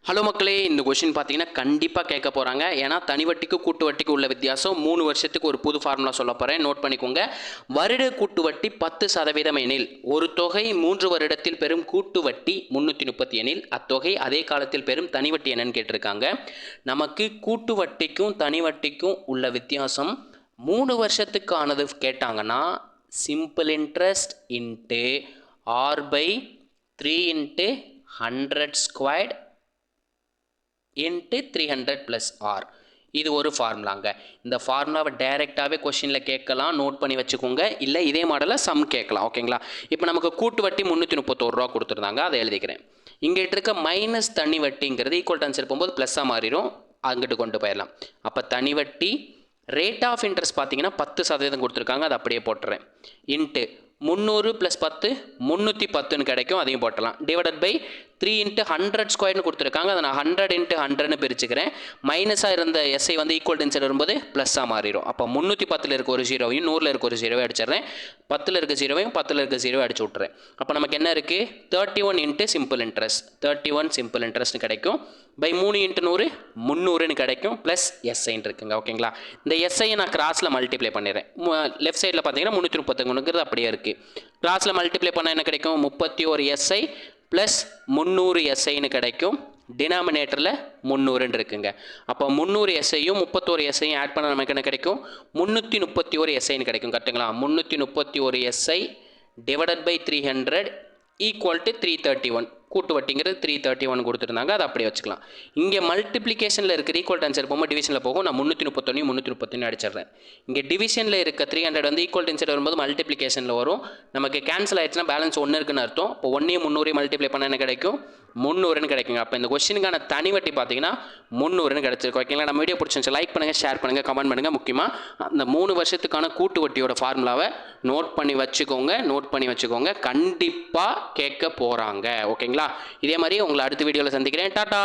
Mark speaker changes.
Speaker 1: Hello மக்களே, இந்த question பார்த்தீங்கன்னா கண்டிப்பாக கேட்க போகிறாங்க. ஏன்னா தனி வட்டிக்கு கூட்டு வட்டிக்கு உள்ள வித்தியாசம் 3 வருஷத்துக்கு ஒரு புது ஃபார்முலா சொல்ல போகிறேன். நோட் பண்ணிக்கோங்க. வருட கூட்டு வட்டி 10% எனில் ஒரு தொகை 3 வருடத்தில் பெறும் கூட்டு வட்டி 330 எனில் அத்தொகை அதே காலத்தில் பெறும் தனி வட்டி என்னன்னு கேட்டிருக்காங்க. நமக்கு கூட்டு வட்டிக்கும் தனி வட்டிக்கும் உள்ள வித்தியாசம் 3 வருஷத்துக்கானது கேட்டாங்கன்னா simple interest into R/3 into 100 squared into 300 + R. இது ஒரு ஃபார்முலாங்க. இந்த ஃபார்முலாவை டைரெக்டாகவே கொஷினில் கேட்கலாம், நோட் பண்ணி வச்சுக்கோங்க. இல்லை இதே மாடலில் சம் கேட்கலாம். ஓகேங்களா? இப்போ நமக்கு கூட்டு வட்டி 331 ரூபா கொடுத்துருந்தாங்க, அதை எழுதிக்கிறேன். இங்கே இருக்க மைனஸ் தனி வட்டிங்கிறது ஈக்குவல் டு ஆன்சர் போகும்போது ப்ளஸ்ஸாக மாறிடும், அங்கிட்டு கொண்டு போயிடலாம். அப்போ தனி வட்டி ரேட் ஆஃப் இன்ட்ரெஸ்ட் பார்த்தீங்கன்னா 10% கொடுத்துருக்காங்க, அதை அப்படியே போட்டுறேன். இன்ட்டு 300 + 10 310ன்னு கிடைக்கும், அதையும் போட்டலாம். டிவைடட் பை 3 இன்ட்டு 100 ஸ்கொயர்னு கொடுத்துருக்காங்க, அதை நான் 100 இன்ட்டு 100ன்னு பிரிச்சுக்கிறேன். மைனஸாக இருந்த எஸ்ஐ வந்து ஈக்குவல் டு வரும்போது ப்ளஸ்ஸாக மாறிடும். அப்போ 310ல் இருக்க ஒரு ஜீரோவையும் 100ல் இருக்க ஒரு ஜீரோவை அடிச்சிடுறேன். 10ல் இருக்க ஜீரோவையும் 10ல் இருக்க ஜீரோவை அடிச்சு விட்றேன். அப்போ நமக்கு என்ன இருக்குது? 31 இன்ட்டு சிம்பிள் இன்ட்ரெஸ்ட் 31 சிம்பிள் இன்ட்ரெஸ்ட்னு கிடைக்கும். பை 3 இன்ட்டு 100 300ன்னு கிடைக்கும். ப்ளஸ் எஸ்ஐன்னு இருக்குங்க. ஓகேங்களா? இந்த எஸ்ஐயை நான் கிராஸில் மல்டிப்ளை பண்ணிடுறேன். லெஃப்ட் சைடில் பார்த்தீங்கன்னா 333ங்கிறது அப்படியே இருக்குது. கிராஸில் மல்டிப்ளை பண்ணால் என்ன கிடைக்கும்? 31 SI ப்ளஸ் 300 SIன்னு கிடைக்கும். டினாமினேட்டரில் 300ன்னு இருக்குங்க. அப்போ 300 SIயும் 31 SIயும் ஆட் பண்ண நமக்கு என்ன கிடைக்கும்? 331 SIன்னு கிடைக்கும். கரெக்டுங்களா? 331 SI divided by 300 equal to 331. கூட்டு வட்டிங்கிறது 331 கொடுத்துருந்தாங்க, அதை அப்படியே வச்சுக்கலாம். இங்கே மல்டிப்ளிகேஷனில் இருக்கிற ஈக்குவல் டு ஆன்சர் போகும்போது டிவிஷனில் போகும். நான் 331 331 அடிச்சிடுறேன். இங்கே டிவிஷனில் இருக்க 300 வந்து ஈக்குவல் டு ஆன்சர் வரும்போது மல்டிப்ளிகேஷனில் வரும். நமக்கு கேன்சல் ஆயிடுச்சுன்னா பேலன்ஸ் 1 இருக்குன்னு அர்த்தம். இப்போ 1 300 மல்டிப்ளை பண்ண என்ன கிடைக்கும்? 300ன்னு கிடைக்குங்க. அப்போ இந்த கொஸ்டினுக்கான தனி வட்டி பார்த்தீங்கன்னா 300ன்னு கிடச்சிருக்கு. ஓகேங்களா? நம்ம வீடியோ பிடிச்சிருந்துச்சு லைக் பண்ணுங்கள், ஷேர் பண்ணுங்கள், கமெண்ட் பண்ணுங்கள். முக்கியமாக அந்த 3 வருஷத்துக்கான கூட்டு வட்டியோட ஃபார்முலாவை நோட் பண்ணி வச்சுக்கோங்க. கண்டிப்பாக கேட்க போகிறாங்க. ஓகேங்களா? இதே மாதிரி உங்களை அடுத்த வீடியோவில் சந்திக்கிறேன். டாடா.